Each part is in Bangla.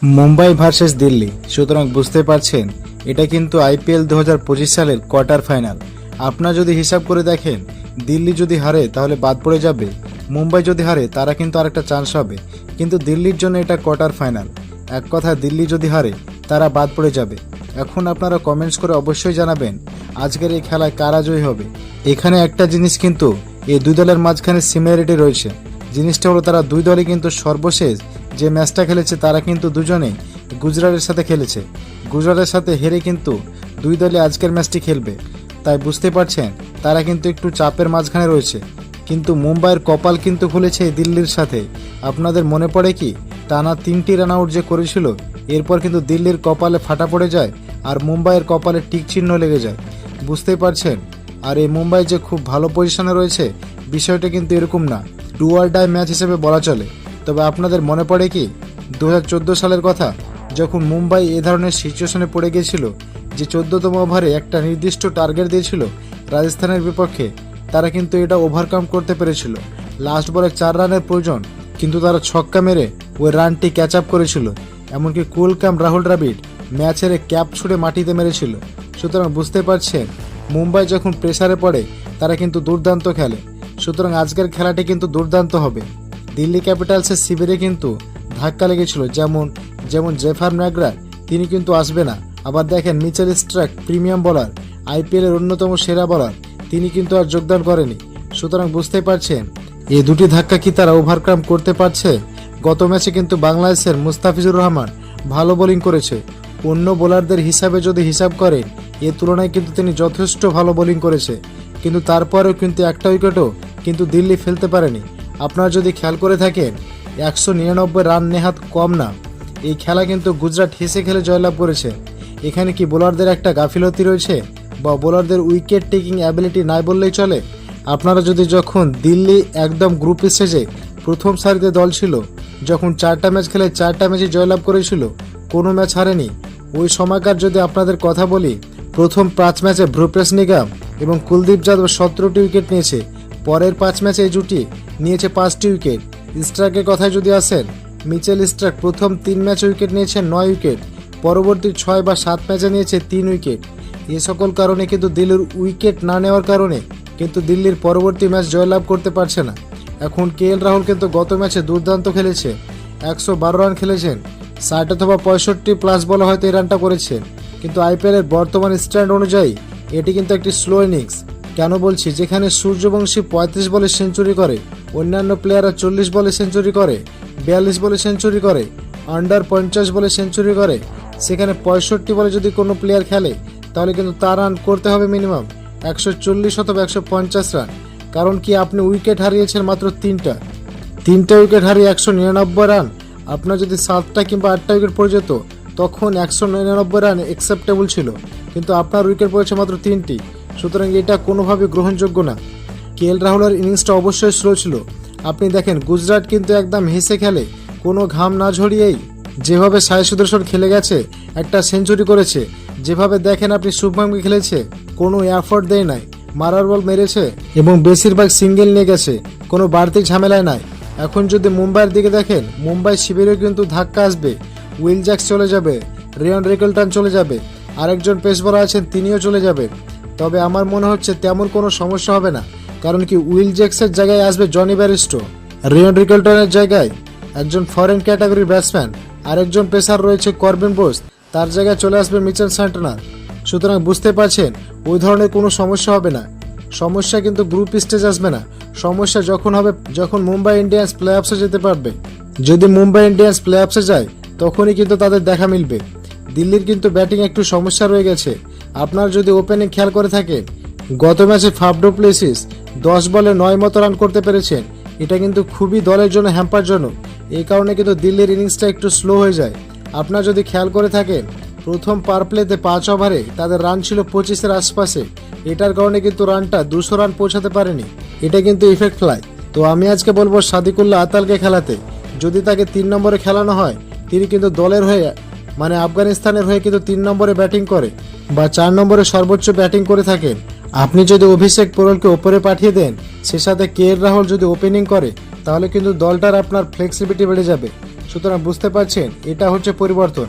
মুম্বাই ভার্সেস দিল্লি। সুতরাং বুঝতে পারছেন এটা কিন্তু আইপিএল 2025 সালের কোয়ার্টার ফাইনাল। আপনারা যদি হিসাব করে দেখেন, দিল্লি যদি হারে তাহলে বাদ পড়ে যাবে, মুম্বাই যদি হারে তারা কিন্তু আরেকটা চান্স হবে, কিন্তু দিল্লির জন্য এটা কোয়ার্টার ফাইনাল। এক কথা, দিল্লি যদি হারে তারা বাদ পড়ে যাবে। এখন আপনারা কমেন্টস করে অবশ্যই জানাবেন আজকের এই খেলায় কারা জয়ী হবে। এখানে একটা জিনিস কিন্তু এই দুই দলের মাঝখানে সিমিলারিটি রয়েছে। জিনিসটা হলো তারা দুই দলই কিন্তু সর্বশেষ যে ম্যাচটা খেলেছে তারা কিন্তু দুজনেই গুজরাটের সাথে খেলেছে। গুজরাটের সাথে হেরে কিন্তু দুই দলই আজকের ম্যাচটি খেলবে। তাই বুঝতে পারছেন তারা কিন্তু একটু চাপের মাঝখানে রয়েছে। কিন্তু মুম্বাইয়ের কপাল কিন্তু খুলেছে দিল্লির সাথে। আপনাদের মনে পড়ে কি, টানা 3টি রান আউট যে করেছিল, এরপর কিন্তু দিল্লির কপালে ফাটা পড়ে যায় আর মুম্বাইয়ের কপালে টিক চিহ্ন লেগে যায়। বুঝতেই পারছেন। আর এই মুম্বাই যে খুব ভালো পজিশনে রয়েছে বিষয়টা কিন্তু এরকম না, ডু অর ডাই ম্যাচ হিসেবে বলা চলে। তবে আপনাদের মনে পড়ে কি 2014 সালের কথা, যখন মুম্বাই এ ধরনের সিচুয়েশনে পড়ে গিয়েছিল যে 14তম ওভারে একটা নির্দিষ্ট টার্গেট দিয়েছিল রাজস্থানের বিপক্ষে, তারা কিন্তু এটা ওভারকাম করতে পেরেছিল। লাস্ট বলে 4 রানের প্রয়োজন, কিন্তু তারা ছক্কা মেরে ওই রানটি ক্যাচ আপ করেছিল। এমনকি কুলকাম রাহুল দ্রাবিড় ম্যাচের ক্যাপ ছুড়ে মাটিতে মেরেছিল। সুতরাং বুঝতে পারছেন মুম্বাই যখন প্রেসারে পড়ে তারা কিন্তু দুর্দান্ত খেলে। সুতরাং আজকের খেলাটি কিন্তু দুর্দান্ত হবে। দিল্লি ক্যাপিটালসের শিবিরে কিন্তু ধাক্কা লেগেছিল, যেমন জেফার ম্যাকগ্রা তিনি কিন্তু আসবে না। আবার দেখেন Mitchell Starc premium bowler, IPL এর অন্যতম সেরা বোলার, তিনি কিন্তু আর যোগদান করেনি। সুতরাং বুঝতে পারছেন এই দুটি ধাক্কা কি তারা ওভারকাম করতে পারছে। গত ম্যাচে কিন্তু বাংলাদেশের মুস্তাফিজুর রহমান ভালো বোলিং করেছে। অন্য বোলারদের হিসাবে যদি হিসাব করেন, এ তুলনায় কিন্তু তিনি যথেষ্ট ভালো বোলিং করেছে, কিন্তু তারপরেও কিন্তু একটা উইকেটও কিন্তু দিল্লি ফেলতে পারেনি। আপনারা যদি খেয়াল করে থাকেন 199 রান নেহাত কম না। এই খেলা কিন্তু গুজরাট হেসে খেলে জয়লাভ করেছে। এখানে কি বোলারদের একটা গাফিলতি রয়েছে বা বোলারদের উইকেট টেকিং অ্যাবিলিটি নাই বললেই চলে। আপনারা যদি যখন দিল্লি একদম গ্রুপ স্টেজে প্রথম সারিতে দল ছিল, যখন 4টা ম্যাচ খেলে 4টা ম্যাচে জয়লাভ করেছিল, কোনো ম্যাচ হারেনি, ওই সময়কার যদি আপনাদের কথা বলি, প্রথম 5 ম্যাচে ভ্রুপেশ নিগম এবং কুলদীপ যাদব 17টি উইকেট নিয়েছে। পরের 5 ম্যাচে এই জুটি নিয়েছে 5টি উইকেট। স্ট্রাইকের কথায় যদি আসেন, মিচেল স্টার্ক প্রথম 3 ম্যাচে উইকেট নিয়েছেন 9 উইকেট, পরবর্তী 6 বা 7 ম্যাচে নিয়েছে 3 উইকেট। এ সকল কারণে কিন্তু দিল্লির উইকেট না নেওয়ার কারণে কিন্তু দিল্লির পরবর্তী ম্যাচ জয়লাভ করতে পারছে না। এখন কেএল রাহুল কিন্তু গত ম্যাচে দুর্দান্ত খেলেছে, 112 রান খেলেছেন, 60 অথবা 65 প্লাস বলে হয়তো এই রানটা করেছেন। কিন্তু আইপিএল এর বর্তমান স্ট্যান্ড অনুযায়ী এটি কিন্তু একটি স্লো ইনিংস। কেন বলছি, যেখানে সূর্যবংশী 35 বলে সেঞ্চুরি করে, অন্যান্য প্লেয়াররা 40 বলে সেঞ্চুরি করে, 42 বলে সেঞ্চুরি করে, আন্ডার 50 বলে সেঞ্চুরি করে, সেখানে 65 বলে যদি কোনো প্লেয়ার খেলে তাহলে কিন্তু তার রান করতে হবে মিনিমাম 140 অথবা 150 রান। কারণ কি, আপনি উইকেট হারিয়েছেন মাত্র 3টা উইকেট হারিয়ে 199 রান। আপনার যদি 7টা কিংবা 8টা উইকেট পড়ে যেত তখন 199 রান অ্যাকসেপ্টেবল ছিল, কিন্তু আপনার উইকেট পড়েছে মাত্র 3টি। সুতরাং এটা কোনোভাবে গ্রহণযোগ্য না। কেএল রাহুলের ইনিংসটা অবশ্যই স্লো ছিল। আপনি দেখেন গুজরাট কিন্তু একদম হেসে খেলে, কোনো ঘাম না ঝরিয়েই যেভাবে সাই সুদর্শন খেলে গেছে, একটা সেঞ্চুরি করেছে। যেভাবে দেখেন আপনি শুভমানকে খেলেছে, কোনো এফোর্ট দেয় নাই, মারার বল মেরেছে এবং বেশিরভাগ সিঙ্গেল নিয়ে গেছে, কোনো বাড়তি ঝামেলায় নাই। এখন যদি মুম্বাইয়ের দিকে দেখেন, মুম্বাই শিবিরেও কিন্তু ধাক্কা আসবে। উইল জ্যাক্স চলে যাবে, রিয়ান রিকেলটন চলে যাবে, আরেকজন পেস বোলার আছেন তিনিও চলে যাবেন। তবে আমার মনে হচ্ছে তেমন কোনো সমস্যা হবে না, কারণ কি উইল জ্যাক্সের জায়গায় আসবে জনি ব্যারিস্টো, রিয়ান রিকেলটনের জায়গায় একজন ফরেন ক্যাটাগরির ব্যাটসম্যান, আরেকজন পেসার রয়েছে করবিন বোস, তার জায়গায় চলে আসবে মিচেল স্যান্টনার। সুতরাং বুঝতে পারছেন ওই ধরনের কোনো সমস্যা হবে না। সমস্যা কিন্তু গ্রুপ স্টেজ আসবে না, সমস্যা যখন হবে যখন মুম্বাই ইন্ডিয়ান্স প্লে অফসে যেতে পারবে। যদি মুম্বাই ইন্ডিয়ান্স প্লে অফসে যায় তখনই কিন্তু তাদের দেখা মিলবে। দিল্লির কিন্তু ব্যাটিং একটু সমস্যা রয়ে গেছে। আপনার যদি ওপেনিং খেয়াল করে থাকেন, গত ম্যাচে ফাফ ডু প্লেসিস 10 বলে 9 মতো রান করতে পেরেছেন। এটা কিন্তু খুবই দলের জন্য হ্যাম্পারজনক। এই কারণে কিন্তু দিল্লির ইনিংসটা একটু স্লো হয়ে যায়। আপনার যদি খেয়াল করে থাকেন, প্রথম পাওয়ার প্লেতে 5 ওভারে তাদের রান ছিল 25-এর আশপাশে। এটার কারণে কিন্তু রানটা 200 রান পৌঁছাতে পারেনি। এটা কিন্তু ইফেক্ট ফ্লাই। তো আমি আজকে বলবো সাদিকুল্লাহ আতালকে খেলাতে। যদি তাকে 3 নম্বরে খেলানো হয়, তিনি কিন্তু দলের হয়ে মানে আফগানিস্তানের হয়ে কিন্তু 3 নম্বরে ব্যাটিং করে বা 4 নম্বরে সর্বোচ্চ ব্যাটিং করে থাকেন। আপনি যদি অভিষেক পোরেলকে ওপরে পাঠিয়ে দেন, সে সাথে কেএল রাহুল যদি ওপেনিং করে, তাহলে কিন্তু দলটার আপনার ফ্লেক্সিবিলিটি বেড়ে যাবে। সুতরাং বুঝতে পারছেন এটা হচ্ছে পরিবর্তন।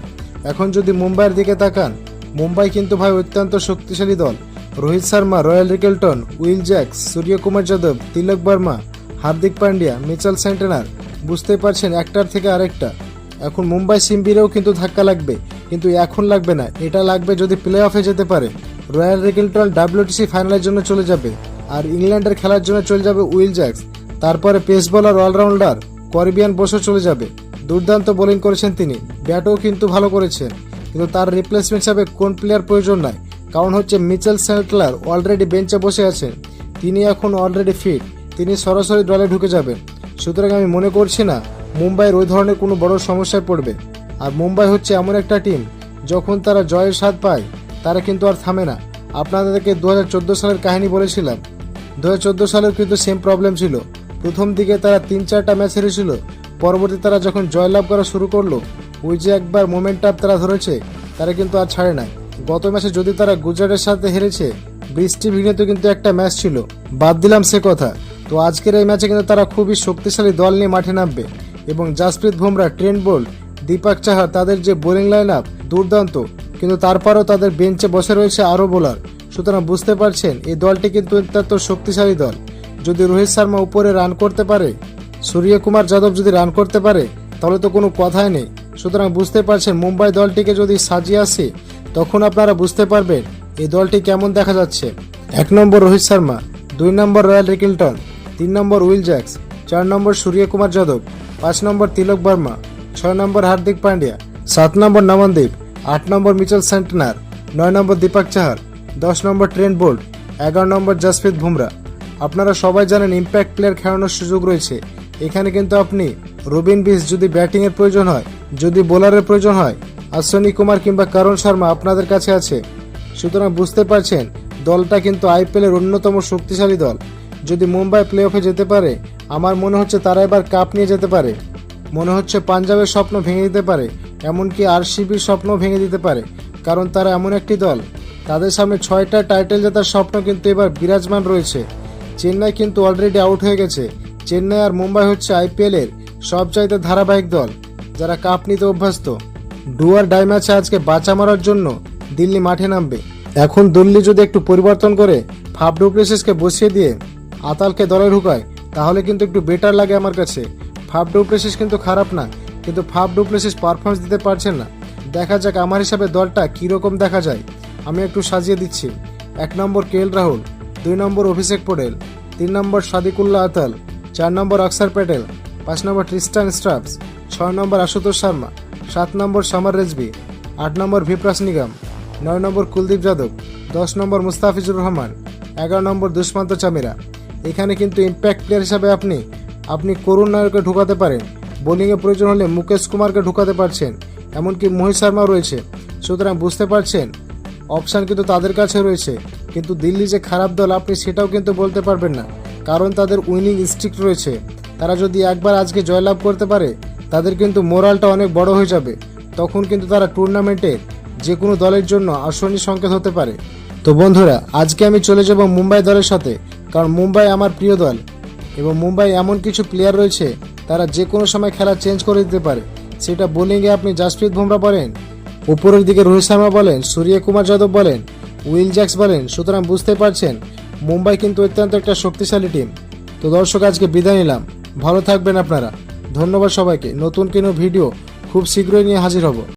এখন যদি মুম্বাইয়ের দিকে তাকান, মুম্বাই কিন্তু ভাই অত্যন্ত শক্তিশালী দল। Rohit Sharma, Ryan Rickelton, Will Jacks, Suryakumar Yadav, Tilak Varma, Hardik Pandya, Mitchell Santner, বুঝতে পারছেন একটার থেকে আরেকটা। এখন মুম্বাই সিম্বিরেও কিন্তু ধাক্কা লাগবে, কিন্তু এখন লাগবে না, এটা লাগবে যদি প্লে অফে যেতে পারে। রয়্যাল রিকেলটন WTC ফাইনালের জন্য চলে যাবে, আর ইংল্যান্ডের খেলার জন্য চলে যাবে উইল জ্যাক্স। তারপরে পেস বোলার অলরাউন্ডার করিবিয়ান বসও চলে যাবে। দুর্দান্ত বোলিং করেছেন তিনি, ব্যাটও কিন্তু ভালো করেছেন, কিন্তু তার রিপ্লেসমেন্ট হিসাবে কোন প্লেয়ার প্রয়োজন নাই, কারণ হচ্ছে মিচেল স্যান্টনার অলরেডি বেঞ্চে বসে আছেন। তিনি এখন অলরেডি ফিট, তিনি সরাসরি দলে ঢুকে যাবেন। সুতরাং আমি মনে করছি না মুম্বাইয়ের ওই ধরনের কোনো বড় সমস্যায় পড়বে। আর মুম্বাই হচ্ছে এমন একটা টিম, যখন তারা জয়ের স্বাদ পায় তারা কিন্তু আর থামে না। আপনাদেরকে 2014 সালের কাহিনী বলেছিলাম, 2014 সালের কিন্তু সেম প্রবলেম ছিল। প্রথম দিকে তারা 3-4টা ম্যাচ হেরেছিল, পরবর্তী তারা যখন জয়লাভ করা শুরু করলো, ওই যে একবার মোমেন্টাম তারা ধরেছে, তারা কিন্তু আর ছাড়ে নাই। গত ম্যাচে যদি তারা গুজরাটের সাথে হেরেছে, বৃষ্টি ভিড়ে তো কিন্তু একটা ম্যাচ ছিল, বাদ দিলাম সে কথা। তো আজকের এই ম্যাচে কিন্তু তারা খুবই শক্তিশালী দল নিয়ে মাঠে নামবে, এবং জাসপ্রীত বুমরা, ট্রেন্ট বোল্ট, দীপক চাহার, তাদের যে বোলিং লাইন আপ দুর্দান্ত, কিন্তু তারপরেও তাদের বেঞ্চে বসে রয়েছে আরও বোলার। সুতরাং বুঝতে পারছেন এই দলটি কিন্তু অত্যন্ত শক্তিশালী দল। যদি রোহিত শর্মা উপরে রান করতে পারে, সূর্যকুমার যাদব যদি রান করতে পারে, তাহলে তো কোনো কথাই নেই। সুতরাং বুঝতে পারছেন মুম্বাই দলটিকে যদি সাজিয়ে আসে, তখন আপনারা বুঝতে পারবেন এই দলটি কেমন দেখা যাচ্ছে। 1 নম্বর রোহিত শর্মা, 2 নম্বর রয়্যাল রিকেলটন, 3 নম্বর উইল জ্যাক্স, 4 নম্বর সূর্যকুমার যাদব, 5 নম্বর তিলক বর্মা, 6 নম্বর হার্দিক পান্ডিয়া, 7 নম্বর নমনদীপ, 8 নম্বর মিচেল স্যান্টনার, 9 নম্বর দীপক চাহার, 10 নম্বর ট্রেন্ট বোল্ট, 11 নম্বর জাসপ্রীত বুমরা। আপনারা সবাই জানেন ইম্প্যাক্ট প্লেয়ার খেলানোর সুযোগ রয়েছে। এখানে কিন্তু আপনি রবিন বিস যদি ব্যাটিংয়ের প্রয়োজন হয়, যদি বোলারের প্রয়োজন হয়, অশ্বিনী কুমার কিংবা করণ শর্মা আপনাদের কাছে আছে। সুতরাং বুঝতে পারছেন দলটা কিন্তু IPL-এর অন্যতম শক্তিশালী দল। যদি মুম্বাই প্লে অফে যেতে পারে, আমার মনে হচ্ছে তারা এবার কাপ নিয়ে যেতে পারে। মনে হচ্ছে পাঞ্জাবের স্বপ্ন ভেঙে দিতে পারে, এমনকি RCBর স্বপ্ন ভেঙে দিতে পারে, কারণ তারা এমন একটি দল, তাদের সামনে 6টা টাইটেল জেতার স্বপ্ন কিন্তু এবার বিরাজমান রয়েছে। চেন্নাই কিন্তু অলরেডি আউট হয়ে গেছে। চেন্নাই আর মুম্বাই হচ্ছে IPL-এর সবচাইতে ধারাবাহিক দল, যারা কাপ নিতে অভ্যস্ত। ডুয়ার ডাই ম্যাচে আজকে বাঁচা মারার জন্য দিল্লি মাঠে নামবে। এখন দিল্লি যদি একটু পরিবর্তন করে ফাফ ডু প্লেসিসকে বসিয়ে দিয়ে আতালকে দলে ঢুকায়, তাহলে কিন্তু একটু বেটার লাগে আমার কাছে। ফাফ ডু প্লেসিস কিন্তু খারাপ না, কিন্তু ফাফ ডু প্লেসিস পারফরমেন্স দিতে পারছেন না। দেখা যাক আমার হিসাবে দলটা কীরকম দেখা যায়। আমি একটু সাজিয়ে দিচ্ছি। 1 নম্বর KL রাহুল, 2 নম্বর অভিষেক পটেল, 3 নম্বর সাদিকুল্লাহ আতাল, 4 নম্বর অক্ষর প্যাটেল, 5 নম্বর ট্রিস্টান স্ট্রাপস, 6 নম্বর আশুতোষ শর্মা, 7 নম্বর সমর রেজভি, 8 নম্বর ভিপ্রাস নিগম, 9 নম্বর কুলদীপ যাদব, 10 নম্বর মুস্তাফিজুর রহমান, 11 নম্বর দুষ্মন্ত চামিরা। এখানে কিন্তু ইম্প্যাক্ট প্লেয়ার হিসাবে আপনি করুণ নায়ককে ঢুকাতে পারেন, বোলিংয়ে প্রয়োজন হলে মুকেশ কুমারকে ঢুকাতে পারছেন, এমনকি মোহিত শর্মাও রয়েছে। সুতরাং বুঝতে পারছেন অপশান কিন্তু তাদের কাছে রয়েছে। কিন্তু দিল্লি যে খারাপ দল আপনি সেটাও কিন্তু বলতে পারবেন না, কারণ তাদের উইনিং স্ট্রিক রয়েছে। তারা যদি একবার আজকে জয়লাভ করতে পারে, তাদের কিন্তু মোরালটা অনেক বড় হয়ে যাবে। তখন কিন্তু তারা টুর্নামেন্টের যে কোনো দলের জন্য আসনীয় সংকেত হতে পারে। তো বন্ধুরা, আজকে আমি চলে যাব মুম্বাই দলের সাথে, কারণ মুম্বাই আমার প্রিয় দল, এবং মুম্বাই এমন কিছু প্লেয়ার রয়েছে তারা যে কোনো সময় খেলা চেঞ্জ করে দিতে পারে। সেটা বোলিংয়ে আপনি জাসপ্রীত বুমরা বলেন, উপরের দিকে রোহিত শর্মা বলেন, সূর্যকুমার যাদব বলেন, উইল জ্যাক্স বলেন। সুতরাং বুঝতে পারছেন মুম্বাই কিন্তু অত্যন্ত একটা শক্তিশালী টিম। তো দর্শক, আজকে বিদায় নিলাম, ভালো থাকবেন আপনারা। ধন্যবাদ সবাইকে। নতুন কোনো ভিডিও খুব শীঘ্রই নিয়ে হাজির হব।